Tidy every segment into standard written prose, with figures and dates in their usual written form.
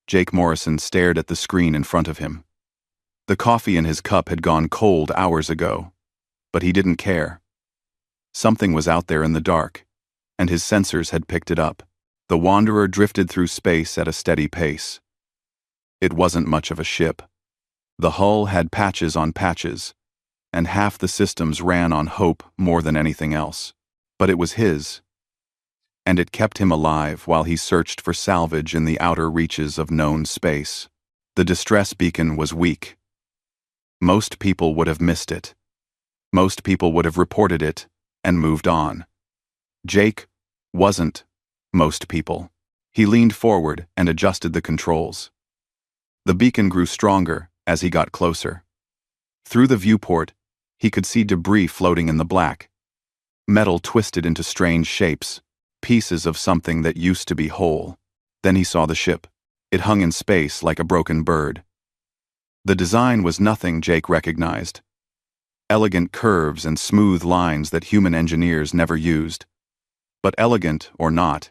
Jake Morrison stared at the screen in front of him. The coffee in his cup had gone cold hours ago, but he didn't care. Something was out there in the dark, and his sensors had picked it up. The Wanderer drifted through space at a steady pace. It wasn't much of a ship. The hull had patches on patches, and half the systems ran on hope more than anything else. But it was his, and it kept him alive while he searched for salvage in the outer reaches of known space. The distress beacon was weak. Most people would have missed it. Most people would have reported it and moved on. Jake wasn't most people. He leaned forward and adjusted the controls. The beacon grew stronger as he got closer. Through the viewport, he could see debris floating in the black. Metal twisted into strange shapes, pieces of something that used to be whole. Then he saw the ship. It hung in space like a broken bird. The design was nothing Jake recognized. Elegant curves and smooth lines that human engineers never used. But elegant or not,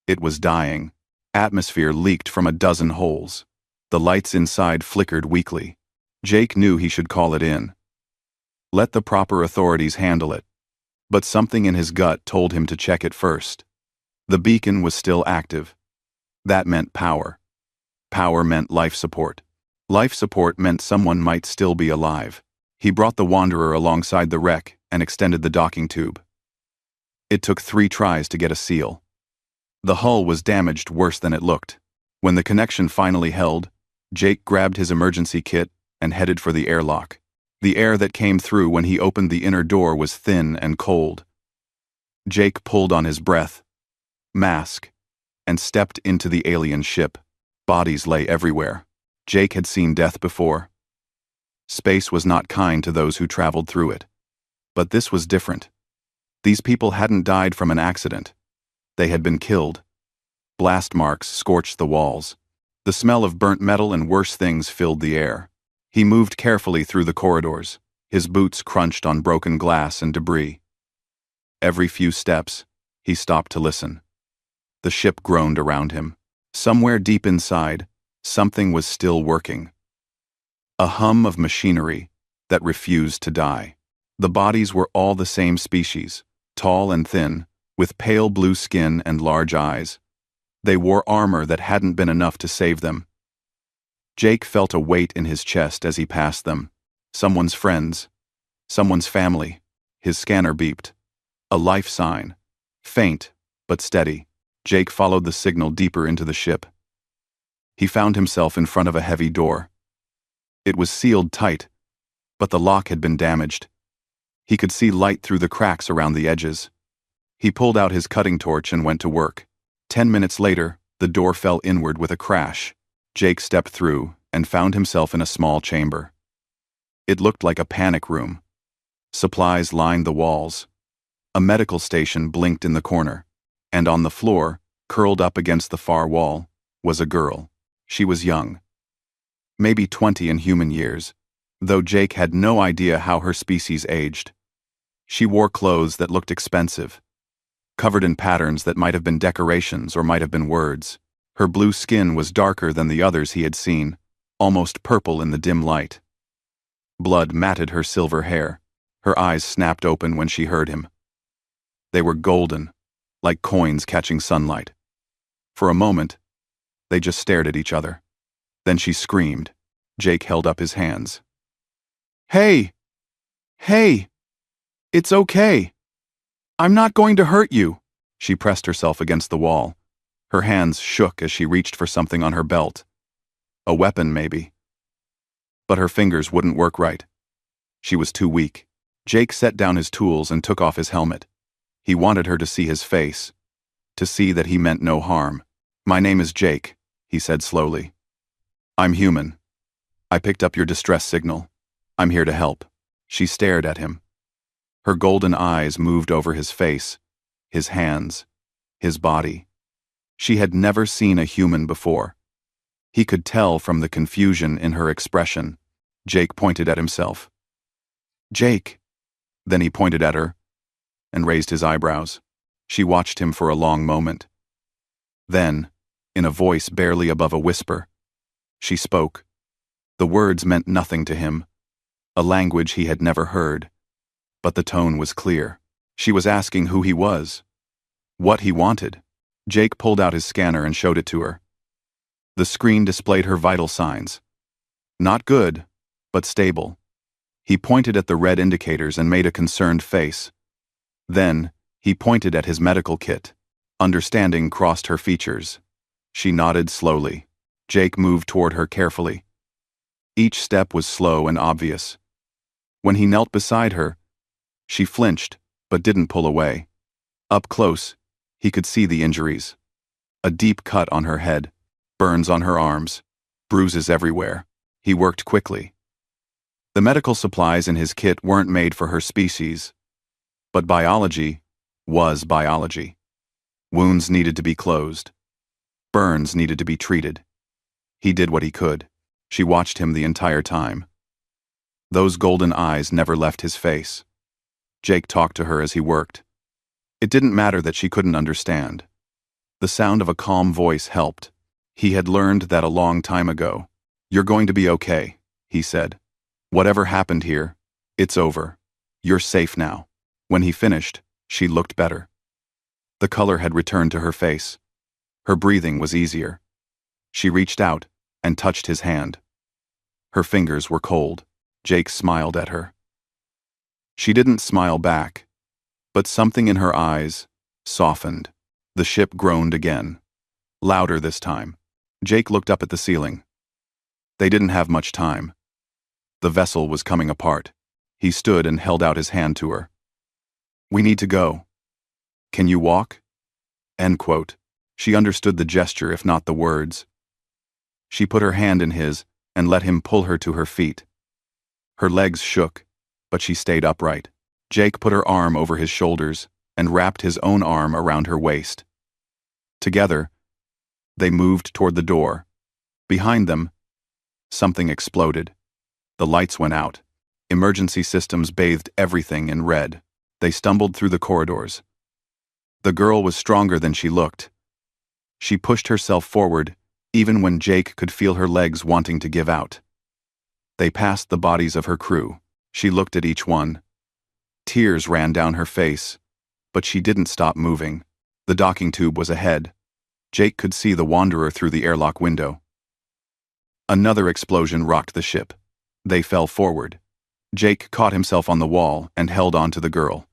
it was dying. Atmosphere leaked from a dozen holes. The lights inside flickered weakly. Jake knew he should call it in. Let the proper authorities handle it. But something in his gut told him to check it first. The beacon was still active. That meant power. Power meant life support. Life support meant someone might still be alive. He brought the Wanderer alongside the wreck and extended the docking tube. It took 3 tries to get a seal. The hull was damaged worse than it looked. When the connection finally held, Jake grabbed his emergency kit and headed for the airlock. The air that came through when he opened the inner door was thin and cold. Jake pulled on his breath, mask, and stepped into the alien ship. Bodies lay everywhere. Jake had seen death before. Space was not kind to those who traveled through it. But this was different. These people hadn't died from an accident. They had been killed. Blast marks scorched the walls. The smell of burnt metal and worse things filled the air. He moved carefully through the corridors. His boots crunched on broken glass and debris. Every few steps, he stopped to listen. The ship groaned around him. Somewhere deep inside, something was still working. A hum of machinery that refused to die. The bodies were all the same species, tall and thin, with pale blue skin and large eyes. They wore armor that hadn't been enough to save them. Jake felt a weight in his chest as he passed them. Someone's friends. Someone's family. His scanner beeped. A life sign. Faint, but steady. Jake followed the signal deeper into the ship. He found himself in front of a heavy door. It was sealed tight, but the lock had been damaged. He could see light through the cracks around the edges. He pulled out his cutting torch and went to work. 10 minutes later, the door fell inward with a crash. Jake stepped through and found himself in a small chamber. It looked like a panic room. Supplies lined the walls. A medical station blinked in the corner, and on the floor, curled up against the far wall, was a girl. She was young. Maybe 20 in human years, though Jake had no idea how her species aged. She wore clothes that looked expensive, covered in patterns that might have been decorations or might have been words. Her blue skin was darker than the others he had seen, almost purple in the dim light. Blood matted her silver hair. Her eyes snapped open when she heard him. They were golden, like coins catching sunlight. For a moment, they just stared at each other. Then she screamed. Jake held up his hands. "Hey! Hey! It's okay! I'm not going to hurt you!" She pressed herself against the wall. Her hands shook as she reached for something on her belt. A weapon, maybe. But her fingers wouldn't work right. She was too weak. Jake set down his tools and took off his helmet. He wanted her to see his face, to see that he meant no harm. "My name is Jake," he said slowly. "I'm human. I picked up your distress signal. I'm here to help." She stared at him. Her golden eyes moved over his face, his hands, his body. She had never seen a human before. He could tell from the confusion in her expression. Jake pointed at himself. "Jake." Then he pointed at her and raised his eyebrows. She watched him for a long moment. Then, in a voice barely above a whisper. She spoke. The words meant nothing to him, a language he had never heard. But the tone was clear. She was asking who he was, what he wanted. Jake pulled out his scanner and showed it to her. The screen displayed her vital signs. Not good, but stable. He pointed at the red indicators and made a concerned face. Then, he pointed at his medical kit. Understanding crossed her features. She nodded slowly. Jake moved toward her carefully. Each step was slow and obvious. When he knelt beside her, she flinched, but didn't pull away. Up close, he could see the injuries. A deep cut on her head, burns on her arms, bruises everywhere. He worked quickly. The medical supplies in his kit weren't made for her species. But biology was biology. Wounds needed to be closed. Burns needed to be treated. He did what he could. She watched him the entire time. Those golden eyes never left his face. Jake talked to her as he worked. It didn't matter that she couldn't understand. The sound of a calm voice helped. He had learned that a long time ago. "You're going to be okay," he said. "Whatever happened here, it's over. You're safe now." When he finished, she looked better. The color had returned to her face. Her breathing was easier. She reached out and touched his hand. Her fingers were cold. Jake smiled at her. She didn't smile back, but something in her eyes softened. The ship groaned again. Louder this time. Jake looked up at the ceiling. They didn't have much time. The vessel was coming apart. He stood and held out his hand to her. "We need to go. Can you walk?" End quote. She understood the gesture, if not the words. She put her hand in his and let him pull her to her feet. Her legs shook, but she stayed upright. Jake put her arm over his shoulders and wrapped his own arm around her waist. Together, they moved toward the door. Behind them, something exploded. The lights went out. Emergency systems bathed everything in red. They stumbled through the corridors. The girl was stronger than she looked. She pushed herself forward, even when Jake could feel her legs wanting to give out. They passed the bodies of her crew. She looked at each one. Tears ran down her face, but she didn't stop moving. The docking tube was ahead. Jake could see the Wanderer through the airlock window. Another explosion rocked the ship. They fell forward. Jake caught himself on the wall and held on to the girl.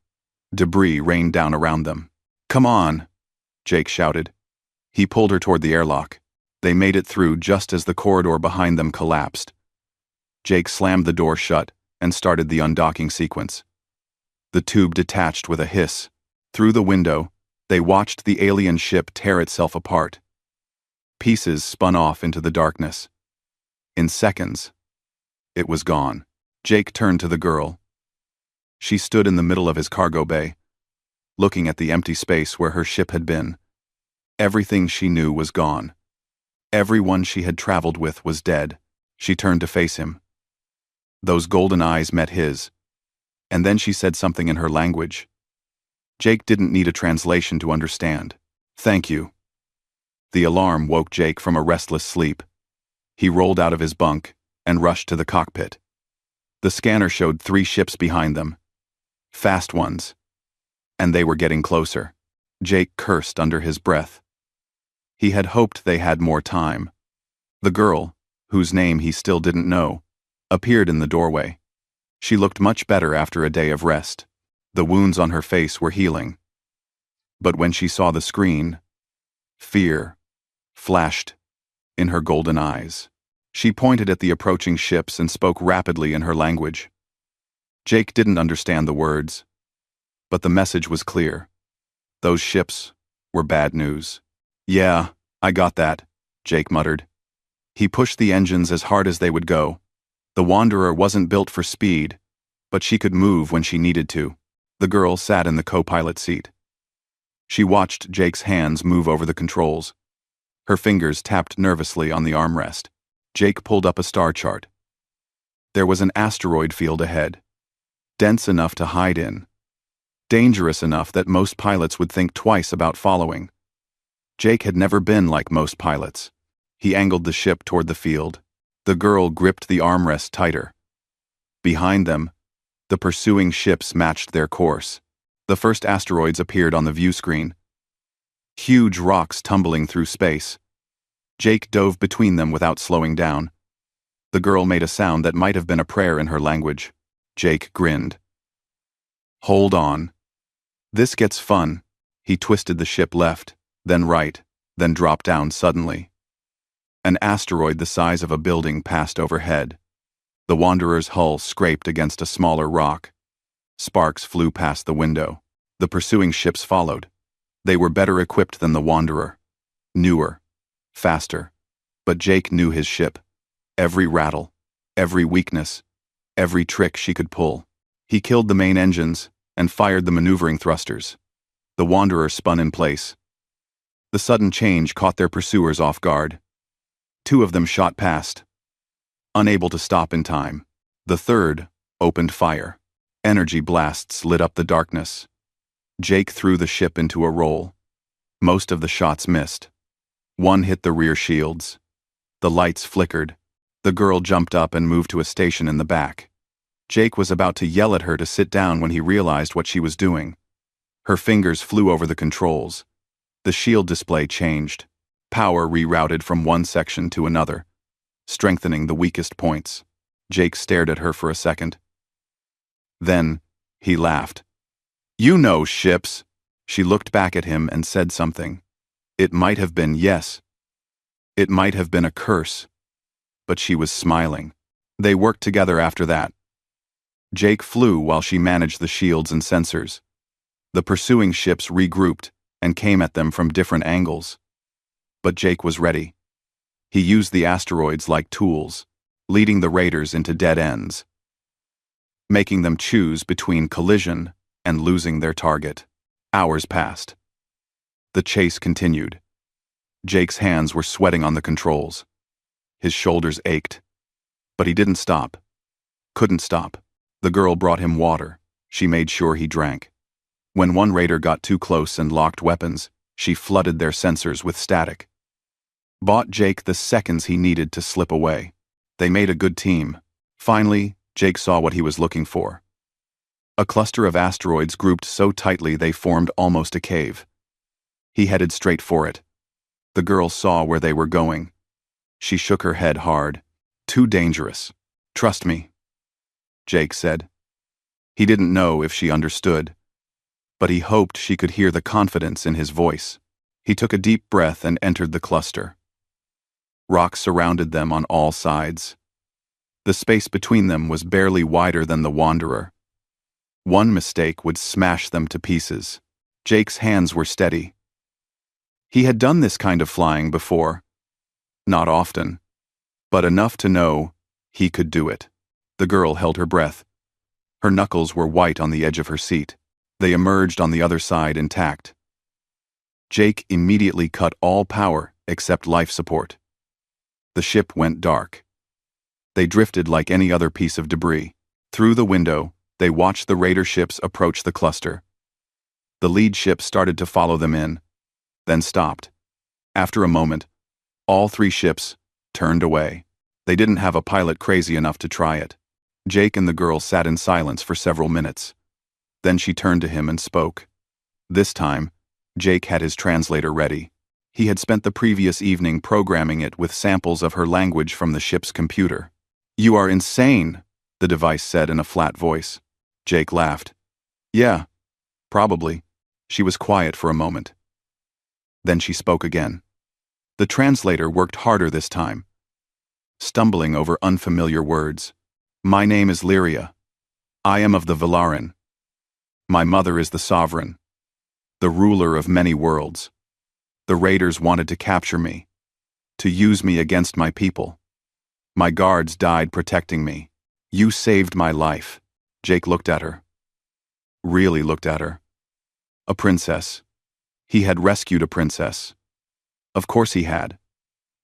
Debris rained down around them. "Come on," Jake shouted. He pulled her toward the airlock. They made it through just as the corridor behind them collapsed. Jake slammed the door shut and started the undocking sequence. The tube detached with a hiss. Through the window, they watched the alien ship tear itself apart. Pieces spun off into the darkness. In seconds, it was gone. Jake turned to the girl. She stood in the middle of his cargo bay, looking at the empty space where her ship had been. Everything she knew was gone. Everyone she had traveled with was dead. She turned to face him. Those golden eyes met his, and then she said something in her language. Jake didn't need a translation to understand. "Thank you." The alarm woke Jake from a restless sleep. He rolled out of his bunk and rushed to the cockpit. The scanner showed 3 ships behind them. Fast ones. And they were getting closer. Jake cursed under his breath. He had hoped they had more time. The girl, whose name he still didn't know, appeared in the doorway. She looked much better after a day of rest. The wounds on her face were healing. But when she saw the screen, fear flashed in her golden eyes. She pointed at the approaching ships and spoke rapidly in her language. Jake didn't understand the words, but the message was clear. Those ships were bad news. "Yeah, I got that," Jake muttered. He pushed the engines as hard as they would go. The Wanderer wasn't built for speed, but she could move when she needed to. The girl sat in the co-pilot seat. She watched Jake's hands move over the controls. Her fingers tapped nervously on the armrest. Jake pulled up a star chart. There was an asteroid field ahead, dense enough to hide in, dangerous enough that most pilots would think twice about following. Jake had never been like most pilots. He angled the ship toward the field. The girl gripped the armrest tighter. Behind them, the pursuing ships matched their course. The first asteroids appeared on the view screen. Huge rocks tumbling through space. Jake dove between them without slowing down. The girl made a sound that might have been a prayer in her language. Jake grinned. Hold on. This gets fun. He twisted the ship left, then right, then dropped down suddenly. An asteroid the size of a building passed overhead. The Wanderer's hull scraped against a smaller rock. Sparks flew past the window. The pursuing ships followed. They were better equipped than the Wanderer. Newer. Faster. But Jake knew his ship. Every rattle. Every weakness. Every trick she could pull. He killed the main engines and fired the maneuvering thrusters. The Wanderer spun in place. The sudden change caught their pursuers off guard. Two of them shot past, unable to stop in time. The third opened fire. Energy blasts lit up the darkness. Jake threw the ship into a roll. Most of the shots missed. One hit the rear shields. The lights flickered. The girl jumped up and moved to a station in the back. Jake was about to yell at her to sit down when he realized what she was doing. Her fingers flew over the controls. The shield display changed. Power rerouted from one section to another, strengthening the weakest points. Jake stared at her for a second. Then, he laughed. You know ships. She looked back at him and said something. It might have been yes. It might have been a curse. But she was smiling. They worked together after that. Jake flew while she managed the shields and sensors. The pursuing ships regrouped and came at them from different angles. But Jake was ready. He used the asteroids like tools, leading the raiders into dead ends, making them choose between collision and losing their target. Hours passed. The chase continued. Jake's hands were sweating on the controls. His shoulders ached. But he didn't stop. Couldn't stop. The girl brought him water. She made sure he drank. When one raider got too close and locked weapons, she flooded their sensors with static. Bought Jake the seconds he needed to slip away. They made a good team. Finally, Jake saw what he was looking for. A cluster of asteroids grouped so tightly they formed almost a cave. He headed straight for it. The girl saw where they were going. She shook her head hard. Too dangerous. Trust me, Jake said. He didn't know if she understood, but he hoped she could hear the confidence in his voice. He took a deep breath and entered the cluster. Rocks surrounded them on all sides. The space between them was barely wider than the Wanderer. One mistake would smash them to pieces. Jake's hands were steady. He had done this kind of flying before. Not often, but enough to know he could do it. The girl held her breath. Her knuckles were white on the edge of her seat. They emerged on the other side intact. Jake immediately cut all power except life support. The ship went dark. They drifted like any other piece of debris. Through the window, they watched the raider ships approach the cluster. The lead ship started to follow them in, then stopped. After a moment, all three ships turned away. They didn't have a pilot crazy enough to try it. Jake and the girl sat in silence for several minutes. Then she turned to him and spoke. This time, Jake had his translator ready. He had spent the previous evening programming it with samples of her language from the ship's computer. You are insane, the device said in a flat voice. Jake laughed. Yeah, probably. She was quiet for a moment. Then she spoke again. The translator worked harder this time, stumbling over unfamiliar words. My name is Lyria. I am of the Vilarin. My mother is the sovereign, the ruler of many worlds. The raiders wanted to capture me, to use me against my people. My guards died protecting me. You saved my life. Jake looked at her. Really looked at her. A princess. He had rescued a princess. Of course he had.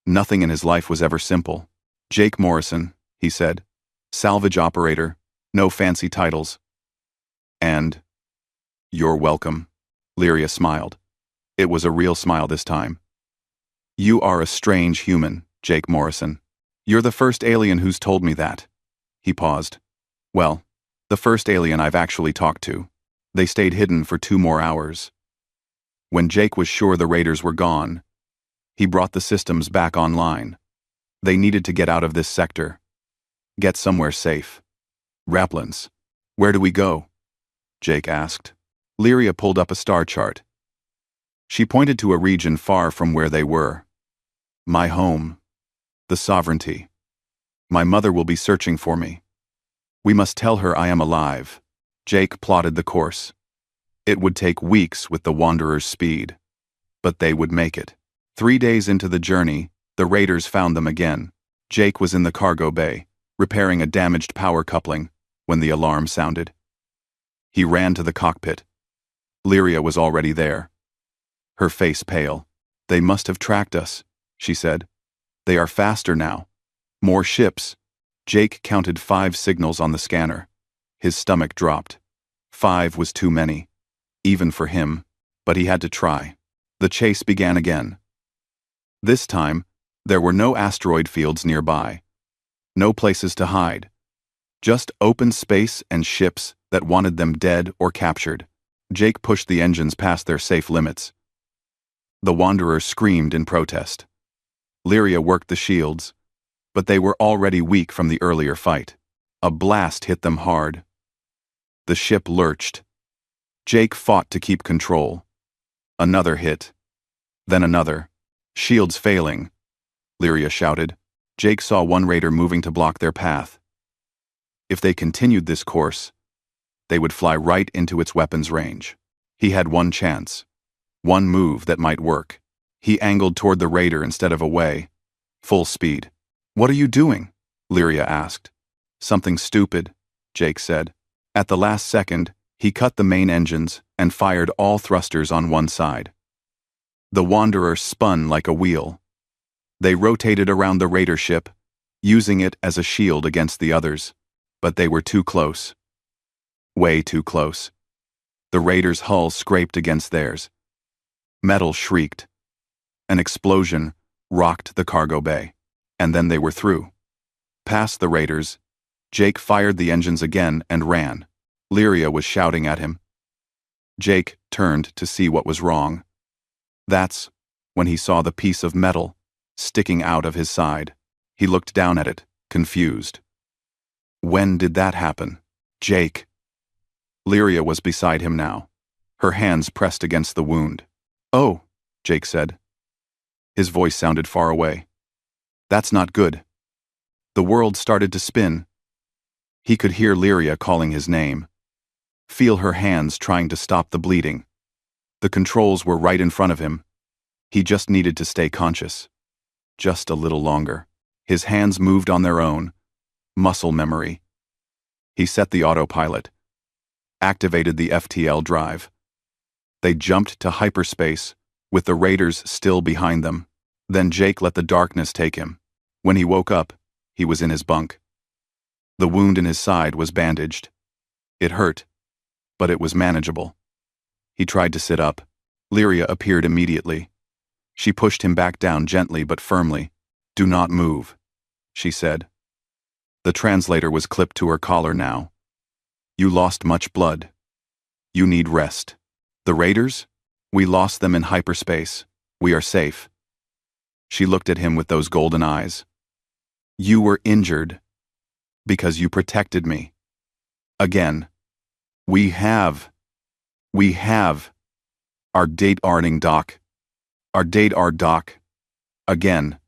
Nothing in his life was ever simple. Jake Morrison, he said. Salvage operator, no fancy titles. And, you're welcome. Lyria smiled. It was a real smile this time. You are a strange human, Jake Morrison. You're the first alien who's told me that. He paused. Well, the first alien I've actually talked to. They stayed hidden for 2 more hours. When Jake was sure the raiders were gone, he brought the systems back online. They needed to get out of this sector. Get somewhere safe. Rapplins. Where do we go? Jake asked. Lyria pulled up a star chart. She pointed to a region far from where they were. My home. The sovereignty. My mother will be searching for me. We must tell her I am alive. Jake plotted the course. It would take weeks with the Wanderer's speed. But they would make it. 3 days into the journey, the raiders found them again. Jake was in the cargo bay, repairing a damaged power coupling, when the alarm sounded. He ran to the cockpit. Lyria was already there. Her face pale. They must have tracked us, she said. They are faster now. More ships. Jake counted 5 signals on the scanner. His stomach dropped. 5 was too many. Even for him, but he had to try. The chase began again. This time, there were no asteroid fields nearby. No places to hide. Just open space and ships that wanted them dead or captured. Jake pushed the engines past their safe limits. The Wanderer screamed in protest. Lyria worked the shields, but they were already weak from the earlier fight. A blast hit them hard. The ship lurched. Jake fought to keep control. Another hit. Then another. Shields failing. Lyria shouted. Jake saw one raider moving to block their path. If they continued this course, they would fly right into its weapons range. He had one chance. One move that might work. He angled toward the raider instead of away. Full speed. What are you doing? Lyria asked. Something stupid, Jake said. At the last second, he cut the main engines and fired all thrusters on one side. The Wanderer spun like a wheel. They rotated around the raider ship, using it as a shield against the others, but they were too close. Way too close. The raider's hull scraped against theirs. Metal shrieked. An explosion rocked the cargo bay, and then they were through. Past the raiders, Jake fired the engines again and ran. Lyria was shouting at him. Jake turned to see what was wrong. That's when he saw the piece of metal sticking out of his side. He looked down at it, confused. When did that happen? Jake. Lyria was beside him now, her hands pressed against the wound. Oh, Jake said. His voice sounded far away. That's not good. The world started to spin. He could hear Lyria calling his name. Feel her hands trying to stop the bleeding. The controls were right in front of him. He just needed to stay conscious. Just a little longer. His hands moved on their own. Muscle memory. He set the autopilot. Activated the FTL drive. They jumped to hyperspace, with the raiders still behind them. Then Jake let the darkness take him. When he woke up, he was in his bunk. The wound in his side was bandaged. It hurt, but it was manageable. He tried to sit up. Lyria appeared immediately. She pushed him back down gently but firmly. Do not move, she said. The translator was clipped to her collar now. You lost much blood. You need rest. The raiders? We lost them in hyperspace. We are safe. She looked at him with those golden eyes. You were injured because you protected me. Again. We have our date arning doc. Our date our doc. Again,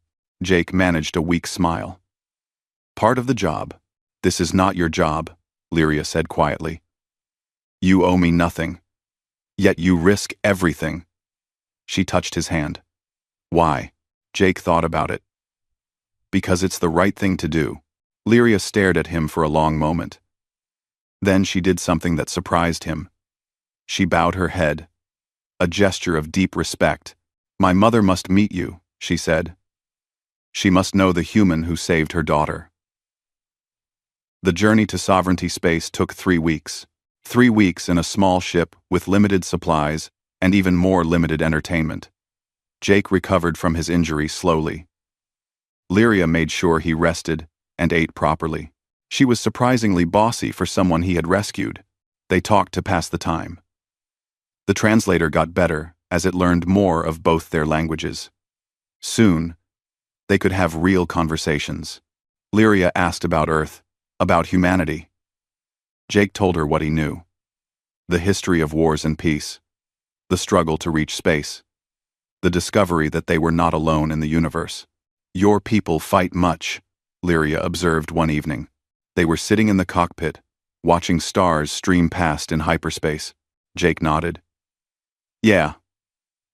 Jake managed a weak smile. Part of the job. This is not your job, Lyria said quietly. You owe me nothing. Yet you risk everything. She touched his hand. Why? Jake thought about it. Because it's the right thing to do. Lyria stared at him for a long moment. Then she did something that surprised him. She bowed her head. A gesture of deep respect. My mother must meet you, she said. She must know the human who saved her daughter. The journey to sovereignty space took 3 weeks. 3 weeks in a small ship with limited supplies and even more limited entertainment. Jake recovered from his injury slowly. Lyria made sure he rested and ate properly. She was surprisingly bossy for someone he had rescued. They talked to pass the time. The translator got better as it learned more of both their languages. Soon, they could have real conversations. Lyria asked about Earth, about humanity. Jake told her what he knew. The history of wars and peace. The struggle to reach space. The discovery that they were not alone in the universe. "Your people fight much," Lyria observed one evening. They were sitting in the cockpit, watching stars stream past in hyperspace. Jake nodded. "Yeah,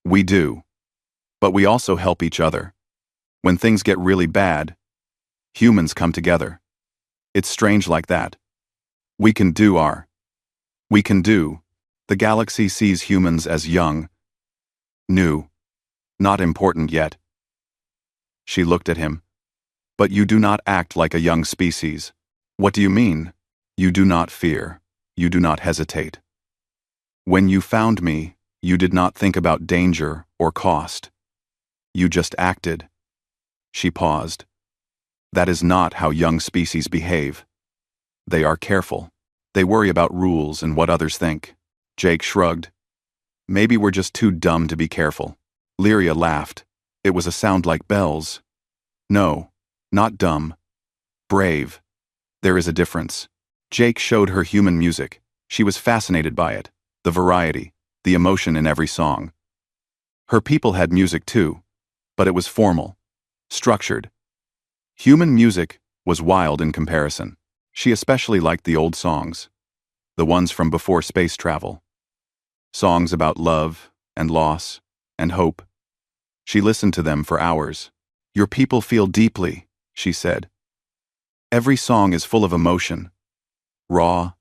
we do. But we also help each other. When things get really bad, humans come together. It's strange like that. We can do. The galaxy sees humans as young, new, not important yet." She looked at him. "But you do not act like a young species." "What do you mean?" "You do not fear. You do not hesitate. When you found me, you did not think about danger or cost. You just acted." She paused. "That is not how young species behave. They are careful. They worry about rules and what others think." Jake shrugged. "Maybe we're just too dumb to be careful." Lyria laughed. It was a sound like bells. "No, not dumb. Brave. There is a difference." Jake showed her human music. She was fascinated by it, the variety, the emotion in every song. Her people had music too, but it was formal, structured. Human music was wild in comparison. She especially liked the old songs, the ones from before space travel. Songs about love and loss and hope. She listened to them for hours. "Your people feel deeply," she said. "Every song is full of emotion, raw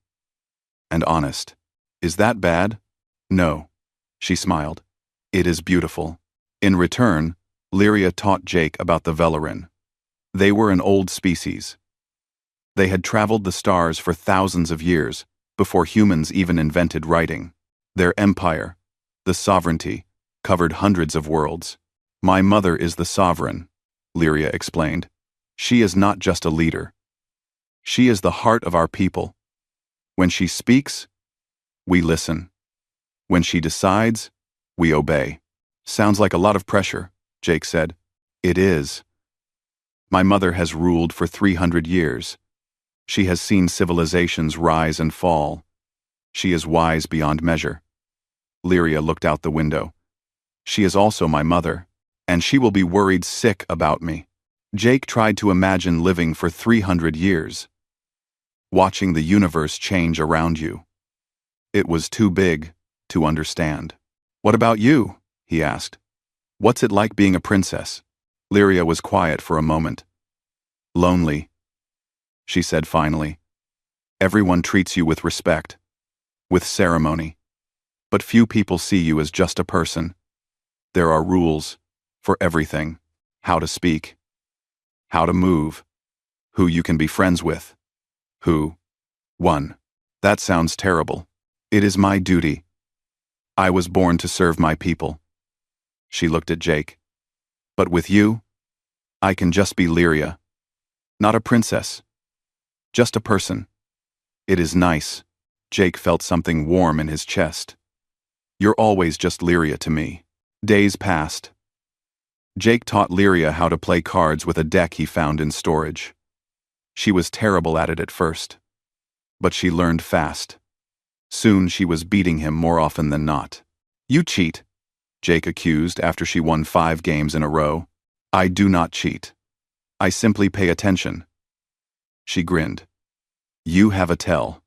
and honest." "Is that bad?" "No," she smiled. "It is beautiful." In return, Lyria taught Jake about the Velarin. They were an old species. They had traveled the stars for thousands of years before humans even invented writing. Their empire, the sovereignty, covered hundreds of worlds. "My mother is the sovereign," Lyria explained. "She is not just a leader. She is the heart of our people. When she speaks, we listen. When she decides, we obey." "Sounds like a lot of pressure," Jake said. "It is. My mother has ruled for 300 years. She has seen civilizations rise and fall. She is wise beyond measure." Lyria looked out the window. "She is also my mother, and she will be worried sick about me." Jake tried to imagine living for 300 years. Watching the universe change around you. It was too big to understand. "What about you?" he asked. "What's it like being a princess?" Lyria was quiet for a moment. "Lonely," she said finally. "Everyone treats you with respect, with ceremony. But few people see you as just a person. There are rules for everything. How to speak, how to move, who you can be friends with, who. One. That sounds terrible. It is my duty. I was born to serve my people." She looked at Jake. "But with you, I can just be Lyria. Not a princess. Just a person. It is nice." Jake felt something warm in his chest. "You're always just Lyria to me." Days passed. Jake taught Lyria how to play cards with a deck he found in storage. She was terrible at it at first, but she learned fast. Soon she was beating him more often than not. "You cheat," Jake accused after she won 5 games in a row. "I do not cheat. I simply pay attention." She grinned. "You have a tell.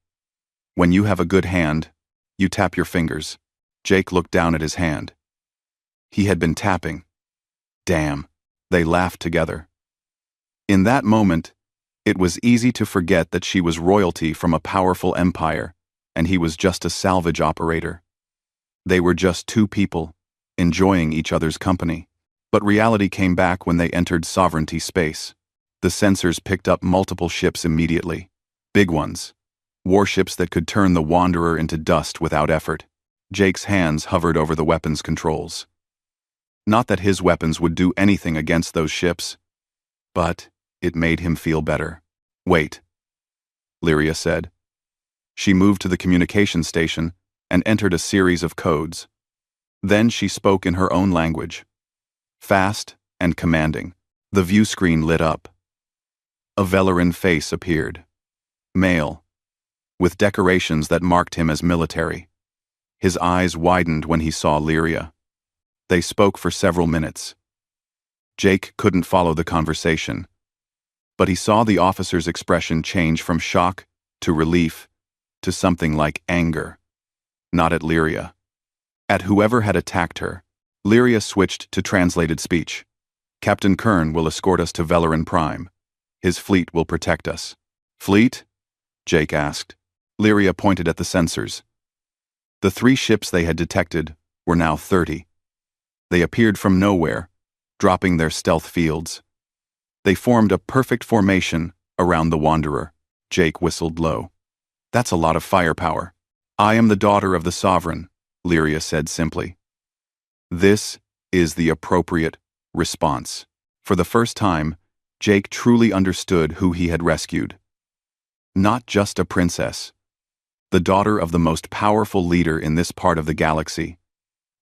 When you have a good hand, you tap your fingers." Jake looked down at his hand. He had been tapping. Damn. They laughed together. In that moment, it was easy to forget that she was royalty from a powerful empire, and he was just a salvage operator. They were just two people, enjoying each other's company. But reality came back when they entered sovereignty space. The sensors picked up multiple ships immediately. Big ones. Warships that could turn the Wanderer into dust without effort. Jake's hands hovered over the weapons controls. Not that his weapons would do anything against those ships, but it made him feel better. Wait, Lyria said. She moved to the communication station and entered a series of codes. Then she spoke in her own language. Fast and commanding, the view screen lit up. A Velarin face appeared. Male, with decorations that marked him as military. His eyes widened when he saw Lyria. They spoke for several minutes. Jake couldn't follow the conversation, but he saw the officer's expression change from shock to relief to something like anger. Not at Lyria. At whoever had attacked her. Lyria switched to translated speech. Captain Kern will escort us to Velarin Prime. His fleet will protect us. Fleet? Jake asked. Lyria pointed at the sensors. The 3 ships they had detected were now 30. They appeared from nowhere, dropping their stealth fields. They formed a perfect formation around the Wanderer. Jake whistled low. That's a lot of firepower. I am the daughter of the Sovereign, Lyria said simply. This is the appropriate response. For the first time, Jake truly understood who he had rescued. Not just a princess. The daughter of the most powerful leader in this part of the galaxy.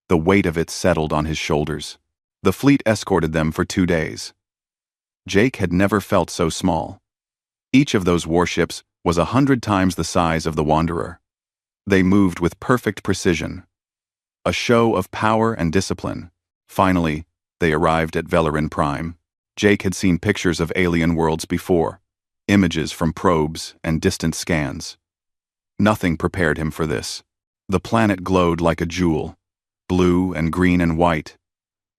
The weight of it settled on his shoulders. The fleet escorted them for 2 days. Jake had never felt so small. Each of those warships was 100 times the size of the Wanderer. They moved with perfect precision. A show of power and discipline. Finally, they arrived at Velarin Prime. Jake had seen pictures of alien worlds before, images from probes and distant scans. Nothing prepared him for this. The planet glowed like a jewel, blue and green and white,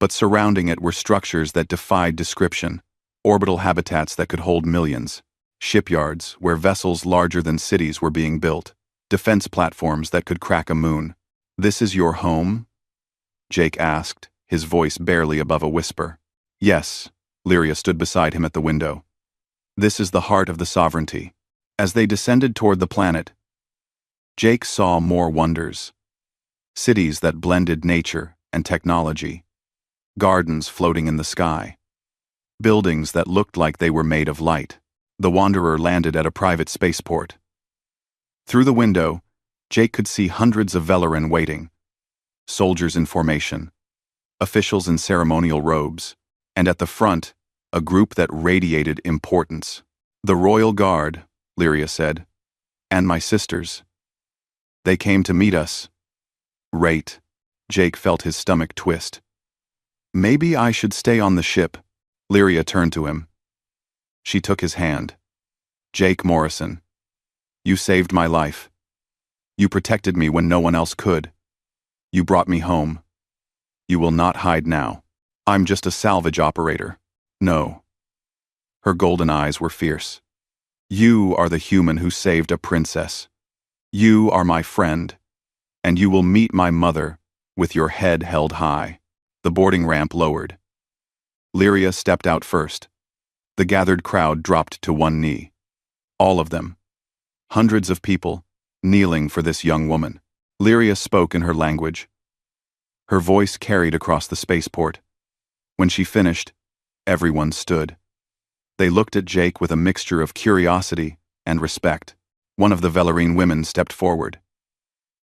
but surrounding it were structures that defied description, orbital habitats that could hold millions, shipyards where vessels larger than cities were being built, defense platforms that could crack a moon. This is your home? Jake asked, his voice barely above a whisper. Yes, Lyria stood beside him at the window. This is the heart of the sovereignty. As they descended toward the planet, Jake saw more wonders. Cities that blended nature and technology. Gardens floating in the sky. Buildings that looked like they were made of light. The Wanderer landed at a private spaceport. Through the window, Jake could see hundreds of Velarin waiting. Soldiers in formation. Officials in ceremonial robes. And at the front, a group that radiated importance. The Royal Guard, Lyria said. And my sisters. They came to meet us. Rate. Jake felt his stomach twist. Maybe I should stay on the ship. Lyria turned to him. She took his hand. Jake Morrison. You saved my life. You protected me when no one else could. You brought me home. You will not hide now. I'm just a salvage operator. No. Her golden eyes were fierce. You are the human who saved a princess. You are my friend, and you will meet my mother with your head held high. The boarding ramp lowered. Lyria stepped out first. The gathered crowd dropped to one knee. All of them. Hundreds of people, kneeling for this young woman. Lyria spoke in her language. Her voice carried across the spaceport. When she finished, everyone stood. They looked at Jake with a mixture of curiosity and respect. One of the Velarin women stepped forward.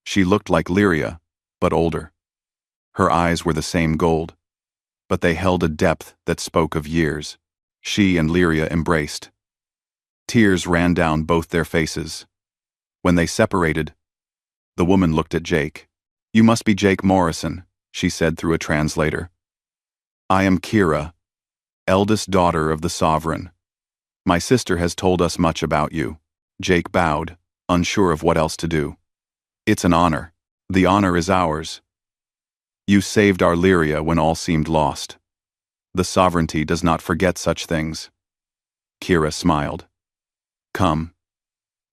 She looked like Lyria, but older. Her eyes were the same gold, but they held a depth that spoke of years. She and Lyria embraced. Tears ran down both their faces. When they separated, the woman looked at Jake. You must be Jake Morrison, she said through a translator. I am Kira, eldest daughter of the Sovereign. My sister has told us much about you. Jake bowed, unsure of what else to do. It's an honor. The honor is ours. You saved our Lyria when all seemed lost. The sovereignty does not forget such things. Kira smiled. Come.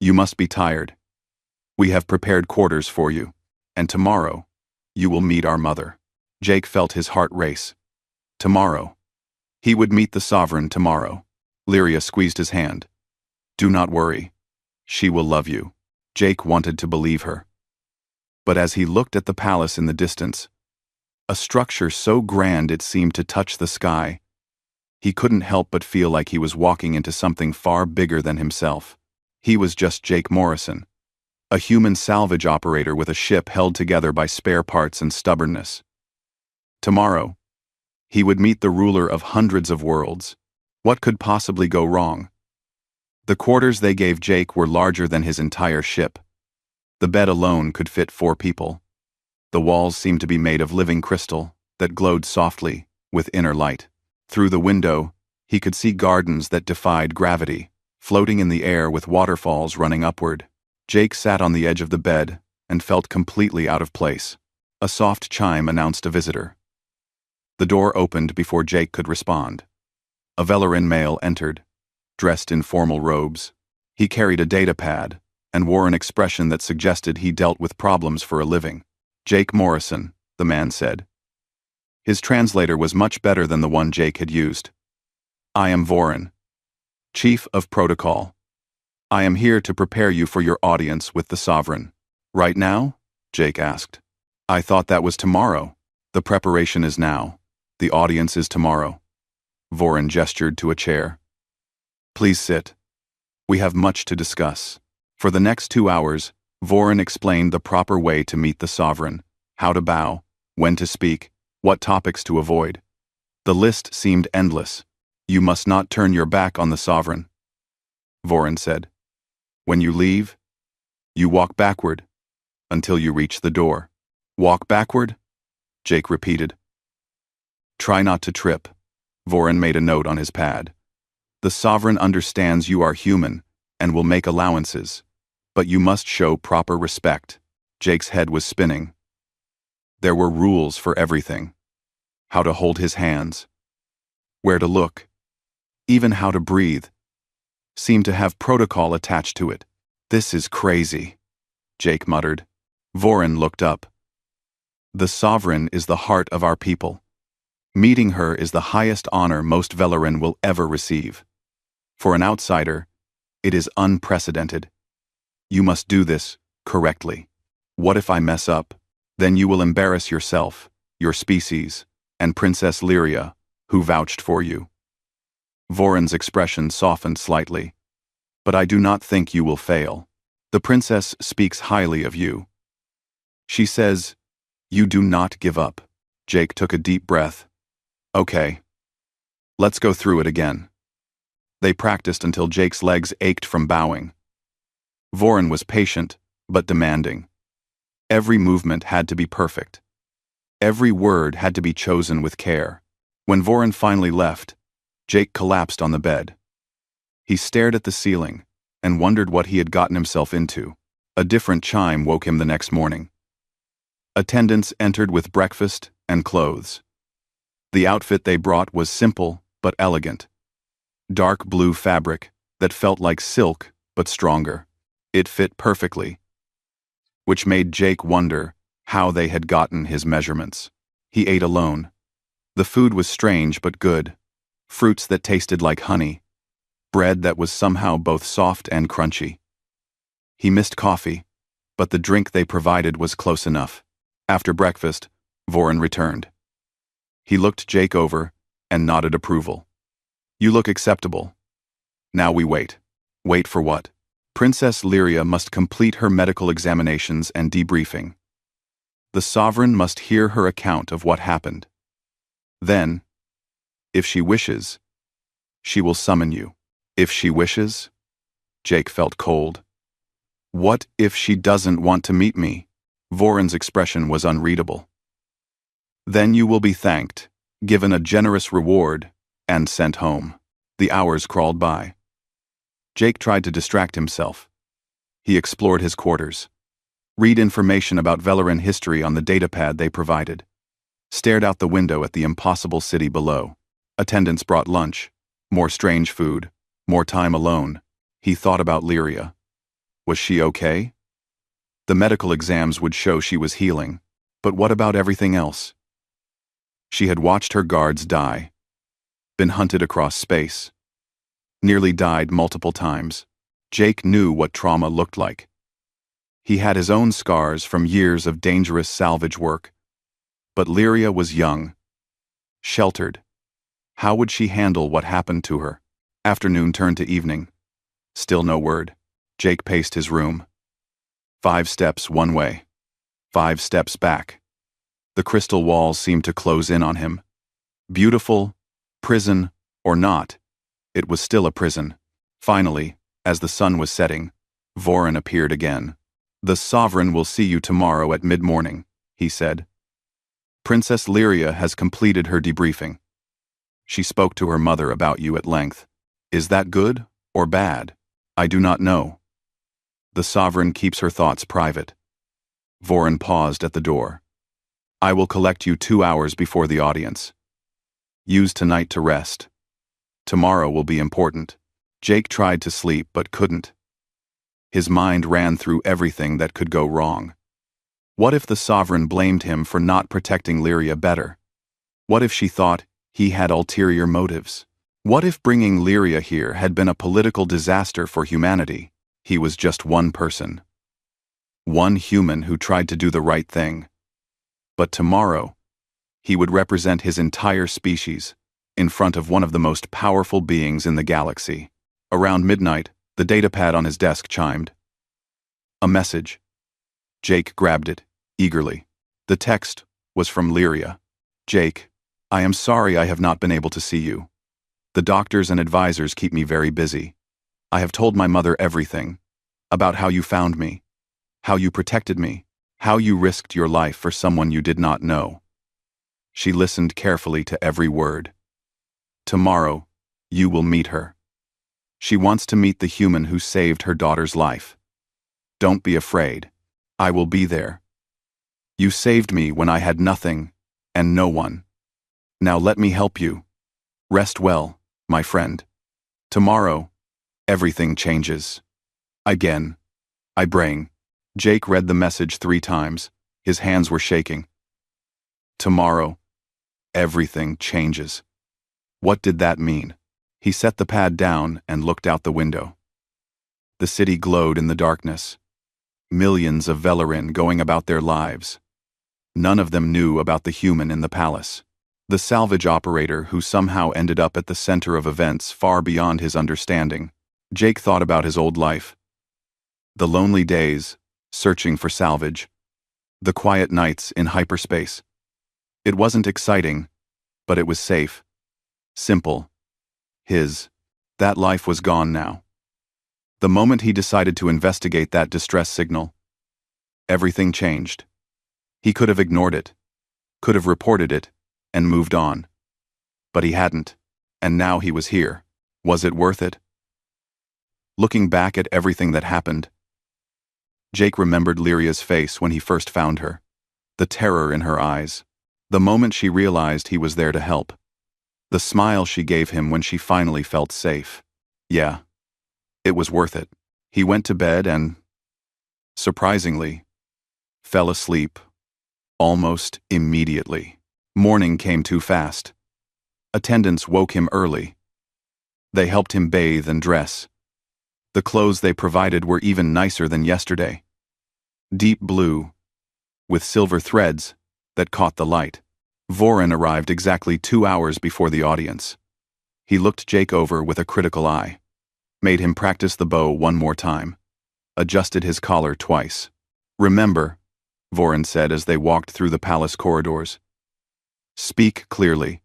You must be tired. We have prepared quarters for you, and tomorrow, you will meet our mother. Jake felt his heart race. Tomorrow. He would meet the Sovereign tomorrow. Lyria squeezed his hand. Do not worry. She will love you. Jake wanted to believe her. But as he looked at the palace in the distance, a structure so grand it seemed to touch the sky. He couldn't help but feel like he was walking into something far bigger than himself. He was just Jake Morrison, a human salvage operator with a ship held together by spare parts and stubbornness. Tomorrow, he would meet the ruler of hundreds of worlds. What could possibly go wrong? The quarters they gave Jake were larger than his entire ship. The bed alone could fit 4 people. The walls seemed to be made of living crystal that glowed softly with inner light. Through the window, he could see gardens that defied gravity, floating in the air with waterfalls running upward. Jake sat on the edge of the bed and felt completely out of place. A soft chime announced a visitor. The door opened before Jake could respond. A Velarin male entered, dressed in formal robes. He carried a data pad and wore an expression that suggested he dealt with problems for a living. Jake Morrison, the man said. His translator was much better than the one Jake had used. I am Vorin, Chief of Protocol. I am here to prepare you for your audience with the Sovereign. Right now? Jake asked. I thought that was tomorrow. The preparation is now. The audience is tomorrow. Vorin gestured to a chair. Please sit. We have much to discuss. For the next 2 hours, Vorin explained the proper way to meet the Sovereign, how to bow, when to speak, what topics to avoid. The list seemed endless. You must not turn your back on the Sovereign, Vorin said. When you leave, you walk backward until you reach the door. Walk backward? Jake repeated. Try not to trip. Vorin made a note on his pad. The Sovereign understands you are human and will make allowances, but you must show proper respect. Jake's head was spinning. There were rules for everything. How to hold his hands, where to look, even how to breathe. Seemed to have protocol attached to it. This is crazy, Jake muttered. Vorin looked up. The Sovereign is the heart of our people. Meeting her is the highest honor most Velarin will ever receive. For an outsider, it is unprecedented. You must do this correctly. What if I mess up? Then you will embarrass yourself, your species, and Princess Lyria, who vouched for you. Vorin's expression softened slightly. But I do not think you will fail. The princess speaks highly of you. She says, you do not give up. Jake took a deep breath. Okay. Let's go through it again. They practiced until Jake's legs ached from bowing. Vorin was patient, but demanding. Every movement had to be perfect. Every word had to be chosen with care. When Vorin finally left, Jake collapsed on the bed. He stared at the ceiling and wondered what he had gotten himself into. A different chime woke him the next morning. Attendants entered with breakfast and clothes. The outfit they brought was simple but elegant. Dark blue fabric that felt like silk but stronger. It fit perfectly, which made Jake wonder how they had gotten his measurements. He ate alone. The food was strange but good. Fruits that tasted like honey. Bread that was somehow both soft and crunchy. He missed coffee, but the drink they provided was close enough. After breakfast, Vorin returned. He looked Jake over and nodded approval. You look acceptable. Now we wait. Wait for what? Princess Lyria must complete her medical examinations and debriefing. The Sovereign must hear her account of what happened. Then, if she wishes, she will summon you. If she wishes? Jake felt cold. What if she doesn't want to meet me? Vorin's expression was unreadable. Then you will be thanked, given a generous reward, and sent home. The hours crawled by. Jake tried to distract himself. He explored his quarters. Read information about Velarin history on the datapad they provided. Stared out the window at the impossible city below. Attendants brought lunch. More strange food. More time alone. He thought about Lyria. Was she okay? The medical exams would show she was healing. But what about everything else? She had watched her guards die. Been hunted across space. Nearly died multiple times. Jake knew what trauma looked like. He had his own scars from years of dangerous salvage work. But Lyria was young, sheltered. How would she handle what happened to her? Afternoon turned to evening. Still no word. Jake paced his room. 5 steps one way. 5 steps back. The crystal walls seemed to close in on him. Beautiful, prison, or not, it was still a prison. Finally, as the sun was setting, Vorin appeared again. "The Sovereign will see you tomorrow at mid-morning," he said. "Princess Lyria has completed her debriefing. She spoke to her mother about you at length. Is that good or bad? I do not know. The Sovereign keeps her thoughts private." Vorin paused at the door. "I will collect you 2 hours before the audience. Use tonight to rest. Tomorrow will be important." Jake tried to sleep but couldn't. His mind ran through everything that could go wrong. What if the Sovereign blamed him for not protecting Lyria better? What if she thought he had ulterior motives? What if bringing Lyria here had been a political disaster for humanity? He was just one person. One human who tried to do the right thing. But tomorrow, he would represent his entire species in front of one of the most powerful beings in the galaxy. Around midnight, the datapad on his desk chimed. A message. Jake grabbed it, eagerly. The text was from Lyria. "Jake, I am sorry I have not been able to see you. The doctors and advisors keep me very busy. I have told my mother everything. About how you found me. How you protected me. How you risked your life for someone you did not know." She listened carefully to every word. "Tomorrow, you will meet her. She wants to meet the human who saved her daughter's life. Don't be afraid. I will be there. You saved me when I had nothing and no one. Now let me help you. Rest well, my friend. Tomorrow, everything changes. Again. I bring." Jake read the message 3 times. His hands were shaking. Tomorrow, everything changes. What did that mean? He set the pad down and looked out the window. The city glowed in the darkness. Millions of Velarin going about their lives. None of them knew about the human in the palace. The salvage operator who somehow ended up at the center of events far beyond his understanding. Jake thought about his old life. The lonely days, searching for salvage. The quiet nights in hyperspace. It wasn't exciting, but it was safe. Simple. That life was gone now. The moment he decided to investigate that distress signal, everything changed. He could have ignored it, could have reported it, and moved on. But he hadn't, and now he was here. Was it worth it? Looking back at everything that happened, Jake remembered Lyria's face when he first found her. The terror in her eyes. The moment she realized he was there to help. The smile she gave him when she finally felt safe. Yeah, it was worth it. He went to bed and, surprisingly, fell asleep almost immediately. Morning came too fast. Attendants woke him early. They helped him bathe and dress. The clothes they provided were even nicer than yesterday. Deep blue, with silver threads that caught the light. Vorin arrived exactly 2 hours before the audience. He looked Jake over with a critical eye, made him practice the bow 1 more time, adjusted his collar twice. "Remember," Vorin said as they walked through the palace corridors. "Speak clearly.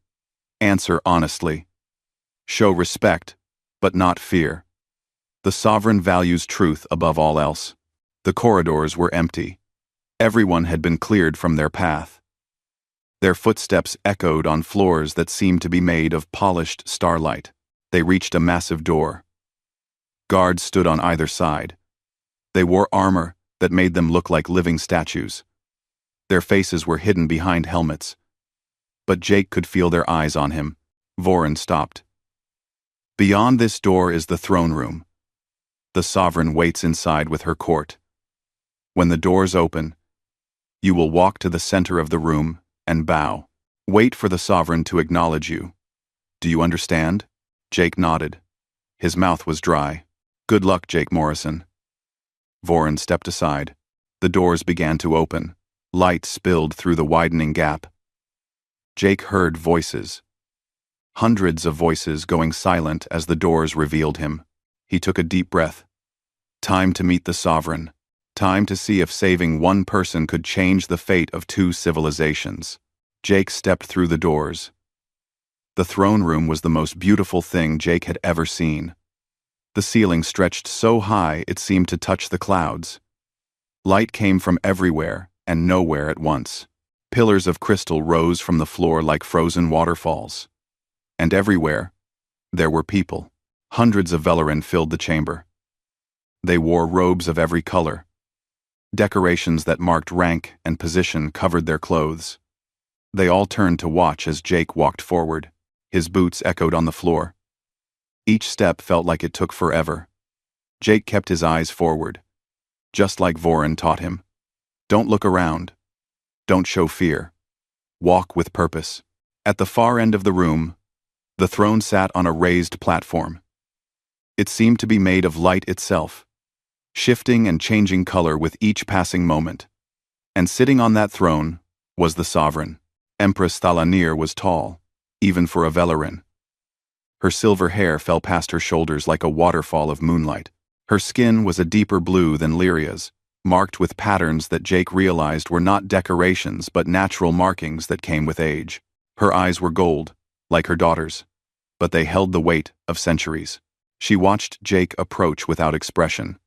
Answer honestly. Show respect, but not fear. The Sovereign values truth above all else." The corridors were empty. Everyone had been cleared from their path. Their footsteps echoed on floors that seemed to be made of polished starlight. They reached a massive door. Guards stood on either side. They wore armor that made them look like living statues. Their faces were hidden behind helmets. But Jake could feel their eyes on him. Vorin stopped. "Beyond this door is the throne room. The Sovereign waits inside with her court. When the doors open, you will walk to the center of the room and bow. Wait for the Sovereign to acknowledge you. Do you understand?" Jake nodded. His mouth was dry. "Good luck, Jake Morrison." Vorin stepped aside. The doors began to open. Light spilled through the widening gap. Jake heard voices. Hundreds of voices going silent as the doors revealed him. He took a deep breath. Time to meet the sovereign. Time to see if saving one person could change the fate of two civilizations. Jake stepped through the doors. The throne room was the most beautiful thing Jake had ever seen. The ceiling stretched so high it seemed to touch the clouds. Light came from everywhere and nowhere at once. Pillars of crystal rose from the floor like frozen waterfalls. And everywhere, there were people. Hundreds of Velarin filled the chamber. They wore robes of every color. Decorations that marked rank and position covered their clothes. They all turned to watch as Jake walked forward. His boots echoed on the floor. Each step felt like it took forever. Jake kept his eyes forward, just like Vorin taught him. Don't look around. Don't show fear. Walk with purpose. At the far end of the room, the throne sat on a raised platform. It seemed to be made of light itself, shifting and changing color with each passing moment. And sitting on that throne was the sovereign. Empress Thalanir was tall, even for a Velarin. Her silver hair fell past her shoulders like a waterfall of moonlight. Her skin was a deeper blue than Lyria's, marked with patterns that Jake realized were not decorations but natural markings that came with age. Her eyes were gold, like her daughter's, but they held the weight of centuries. She watched Jake approach without expression.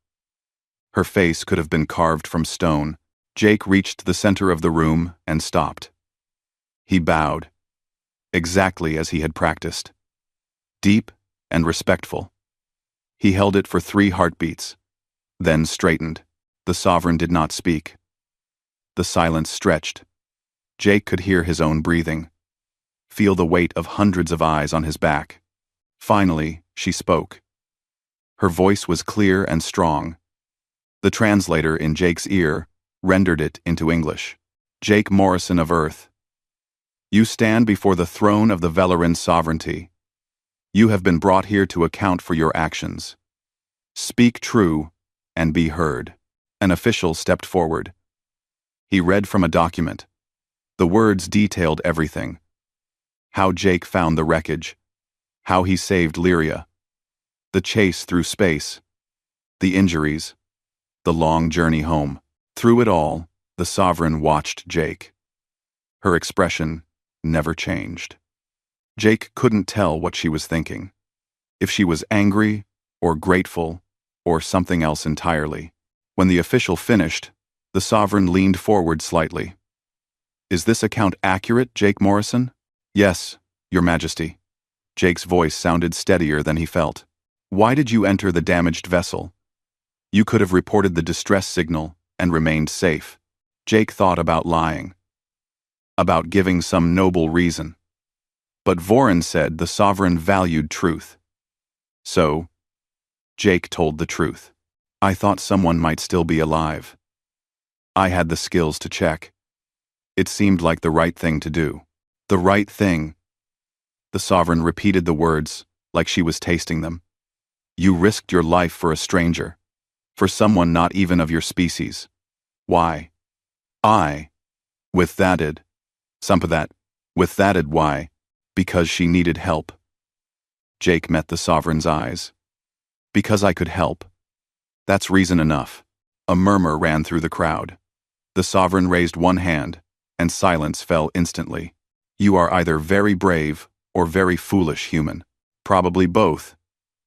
Her face could have been carved from stone. Jake reached the center of the room and stopped. He bowed, exactly as he had practiced. Deep and respectful. He held it for 3 heartbeats, then straightened. The sovereign did not speak. The silence stretched. Jake could hear his own breathing, feel the weight of hundreds of eyes on his back. Finally, she spoke. Her voice was clear and strong. The translator in Jake's ear rendered it into English. Jake Morrison of Earth, you stand before the throne of the Velarin sovereignty. You have been brought here to account for your actions. Speak true and be heard. An official stepped forward. He read from a document. The words detailed everything. How Jake found the wreckage. How he saved Lyria. The chase through space. The injuries. The long journey home. Through it all, the sovereign watched Jake. Her expression never changed. Jake couldn't tell what she was thinking. If she was angry, or grateful, or something else entirely. When the official finished, the sovereign leaned forward slightly. Is this account accurate, Jake Morrison? Yes, Your Majesty. Jake's voice sounded steadier than he felt. Why did you enter the damaged vessel? You could have reported the distress signal and remained safe. Jake thought about lying. About giving some noble reason. But Vorin said the sovereign valued truth. So, Jake told the truth. I thought someone might still be alive. I had the skills to check. It seemed like the right thing to do. The right thing. The sovereign repeated the words, like she was tasting them. You risked your life for a stranger. For someone not even of your species. Why? I. With thatted. Sampadat. With thatted why? Because she needed help. Jake met the sovereign's eyes. Because I could help. That's reason enough. A murmur ran through the crowd. The sovereign raised one hand, and silence fell instantly. You are either very brave or very foolish human. Probably both,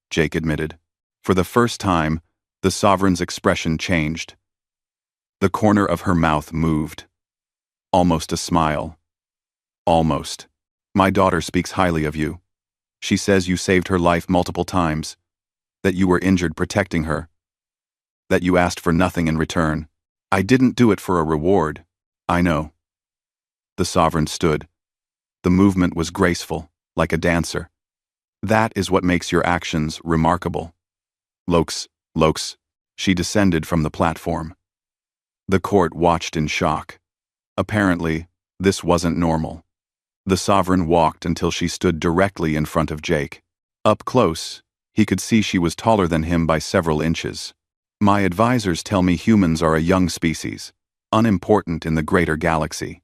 Jake admitted. For the first time, the sovereign's expression changed. The corner of her mouth moved. Almost a smile. Almost. My daughter speaks highly of you. She says you saved her life multiple times, that you were injured protecting her, that you asked for nothing in return. I didn't do it for a reward. I know. The sovereign stood. The movement was graceful, like a dancer. That is what makes your actions remarkable. Lokes. She descended from the platform. The court watched in shock. Apparently, this wasn't normal. The sovereign walked until she stood directly in front of Jake. Up close, he could see she was taller than him by several inches. My advisors tell me humans are a young species, unimportant in the greater galaxy.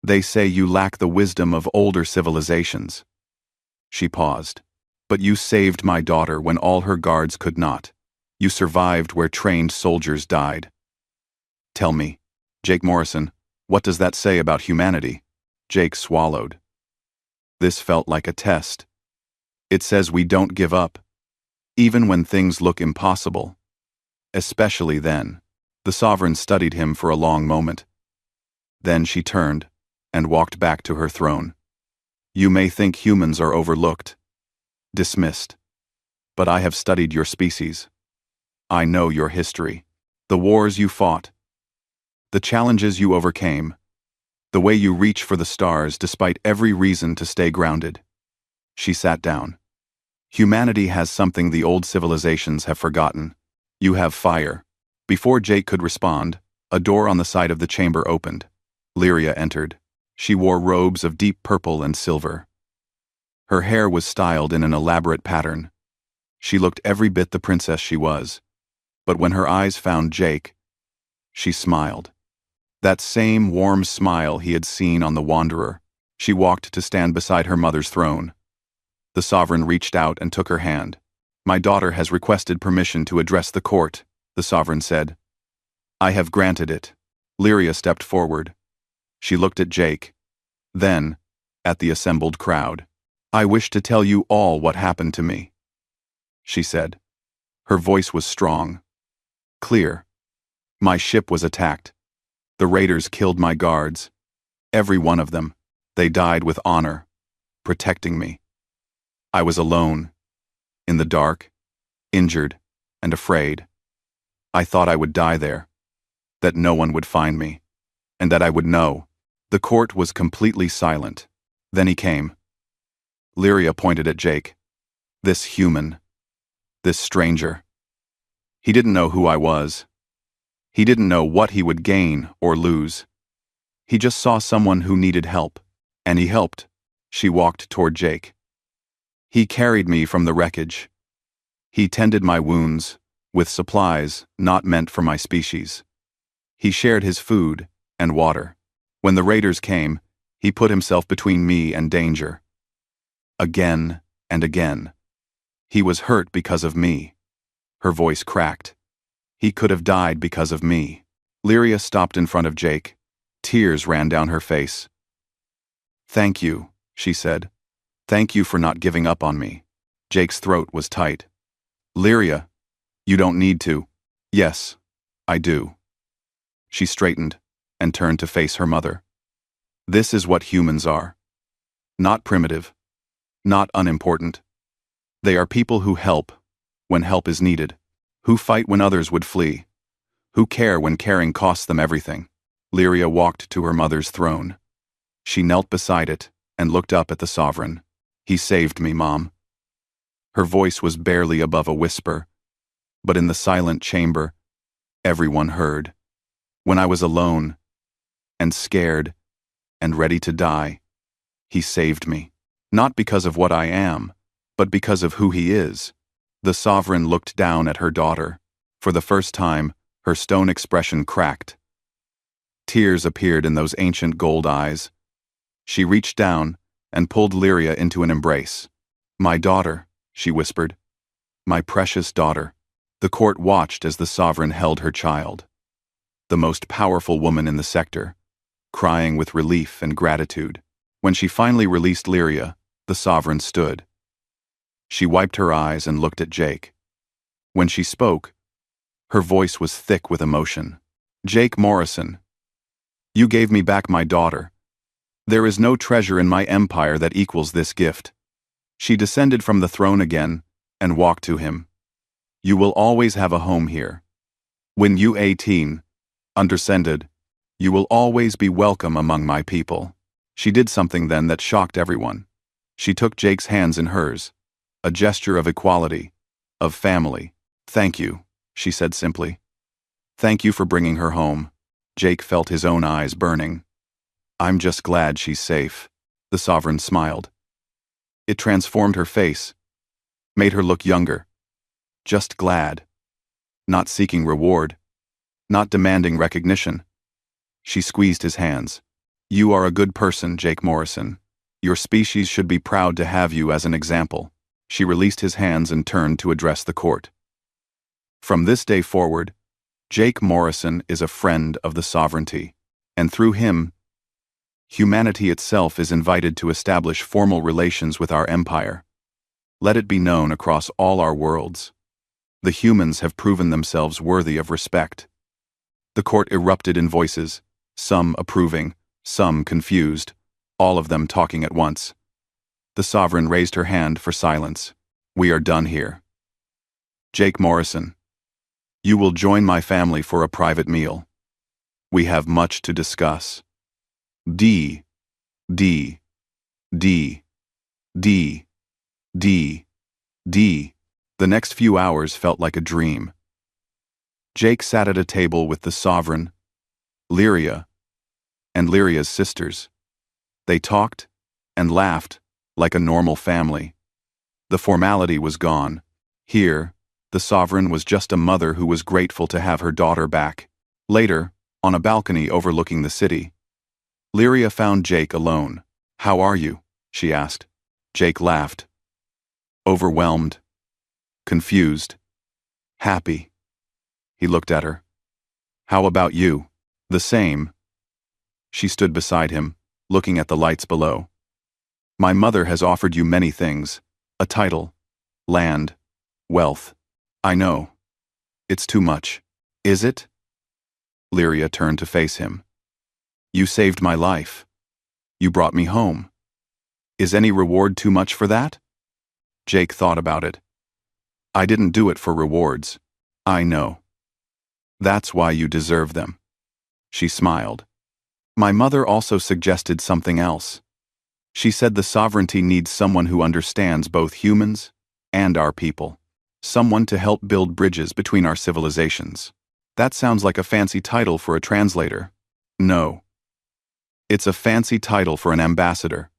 They say you lack the wisdom of older civilizations. She paused. But you saved my daughter when all her guards could not. You survived where trained soldiers died. Tell me, Jake Morrison, what does that say about humanity? Jake swallowed. This felt like a test. It says we don't give up, even when things look impossible. Especially then. The sovereign studied him for a long moment. Then she turned and walked back to her throne. You may think humans are overlooked, dismissed. But I have studied your species. I know your history, the wars you fought, the challenges you overcame, the way you reach for the stars despite every reason to stay grounded. She sat down. Humanity has something the old civilizations have forgotten. You have fire. Before Jake could respond, a door on the side of the chamber opened. Lyria entered. She wore robes of deep purple and silver. Her hair was styled in an elaborate pattern. She looked every bit the princess she was. But when her eyes found Jake, she smiled. That same warm smile he had seen on the Wanderer. She walked to stand beside her mother's throne. The sovereign reached out and took her hand. My daughter has requested permission to address the court, the sovereign said. I have granted it. Lyria stepped forward. She looked at Jake, then at the assembled crowd. I wish to tell you all what happened to me, she said. Her voice was strong, clear. My ship was attacked. The raiders killed my guards. Every one of them. They died with honor, protecting me. I was alone, in the dark, injured, and afraid. I thought I would die there, that no one would find me, and that I would know. The court was completely silent. Then he came. Lyria pointed at Jake. This human. This stranger. He didn't know who I was. He didn't know what he would gain or lose. He just saw someone who needed help, and he helped. She walked toward Jake. He carried me from the wreckage. He tended my wounds, with supplies not meant for my species. He shared his food and water. When the raiders came, he put himself between me and danger. Again and again. He was hurt because of me. Her voice cracked. He could have died because of me. Lyria stopped in front of Jake. Tears ran down her face. Thank you, she said. Thank you for not giving up on me. Jake's throat was tight. Lyria, you don't need to. Yes, I do. She straightened and turned to face her mother. This is what humans are. Not primitive. Not unimportant. They are people who help when help is needed, who fight when others would flee, who care when caring costs them everything. Lyria walked to her mother's throne. She knelt beside it and looked up at the sovereign. He saved me, Mom. Her voice was barely above a whisper, but in the silent chamber, everyone heard. When I was alone, and scared, and ready to die, he saved me. Not because of what I am, but because of who he is. The sovereign looked down at her daughter. For the first time, her stone expression cracked. Tears appeared in those ancient gold eyes. She reached down and pulled Lyria into an embrace. My daughter, she whispered. My precious daughter. The court watched as the sovereign held her child. The most powerful woman in the sector, crying with relief and gratitude. When she finally released Lyria, the sovereign stood. She wiped her eyes and looked at Jake. When she spoke, her voice was thick with emotion. Jake Morrison, you gave me back my daughter. There is no treasure in my empire that equals this gift. She descended from the throne again and walked to him. You will always have a home here. When you 18, underscended, you will always be welcome among my people. She did something then that shocked everyone. She took Jake's hands in hers, a gesture of equality, of family. Thank you, she said simply. Thank you for bringing her home. Jake felt his own eyes burning. I'm just glad she's safe, the sovereign smiled. It transformed her face, made her look younger. Just glad. Not seeking reward, not demanding recognition. She squeezed his hands. You are a good person, Jake Morrison. Your species should be proud to have you as an example. She released his hands and turned to address the court. From this day forward, Jake Morrison is a friend of the sovereignty, and through him, humanity itself is invited to establish formal relations with our empire. Let it be known across all our worlds. The humans have proven themselves worthy of respect. The court erupted in voices, some approving, some confused, all of them talking at once. The sovereign raised her hand for silence. We are done here. Jake Morrison, you will join my family for a private meal. We have much to discuss. D. D. D. D. D. D. The next few hours felt like a dream. Jake sat at a table with the sovereign, Lyria, and Lyria's sisters. They talked and laughed like a normal family. The formality was gone. Here, the sovereign was just a mother who was grateful to have her daughter back. Later, on a balcony overlooking the city, Lyria found Jake alone. How are you? She asked. Jake laughed. Overwhelmed. Confused. Happy. He looked at her. How about you? The same. She stood beside him, looking at the lights below. My mother has offered you many things. A title, land, wealth. I know. It's too much. Is it? Lyria turned to face him. You saved my life. You brought me home. Is any reward too much for that? Jake thought about it. I didn't do it for rewards. I know. That's why you deserve them. She smiled. My mother also suggested something else. She said the sovereignty needs someone who understands both humans and our people. Someone to help build bridges between our civilizations. That sounds like a fancy title for a translator. No. It's a fancy title for an ambassador.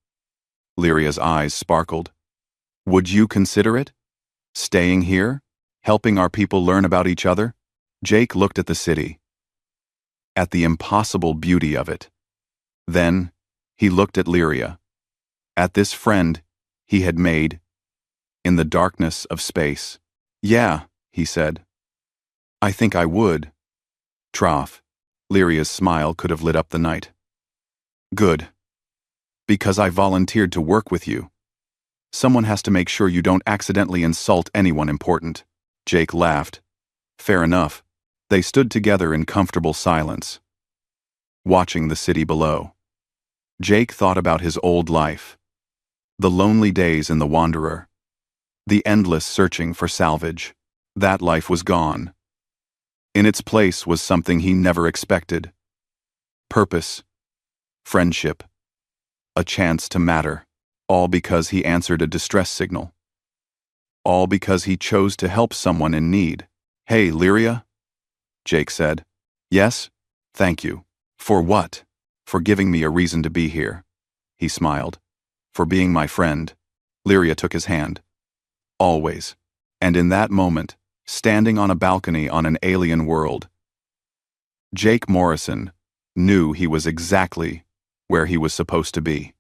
Lyria's eyes sparkled. Would you consider it? Staying here? Helping our people learn about each other? Jake looked at the city. At the impossible beauty of it. Then, he looked at Lyria. At this friend he had made in the darkness of space. Yeah, he said. I think I would. Trough. Lyria's smile could have lit up the night. Good. Because I volunteered to work with you. Someone has to make sure you don't accidentally insult anyone important. Jake laughed. Fair enough. They stood together in comfortable silence, watching the city below. Jake thought about his old life. The lonely days in the Wanderer. The endless searching for salvage. That life was gone. In its place was something he never expected. Purpose. Friendship. A chance to matter. All because he answered a distress signal. All because he chose to help someone in need. Hey, Lyria? Jake said. Yes? Thank you. For what? For giving me a reason to be here. He smiled. For being my friend. Lyria took his hand. Always. And in that moment, standing on a balcony on an alien world, Jake Morrison knew he was exactly where he was supposed to be.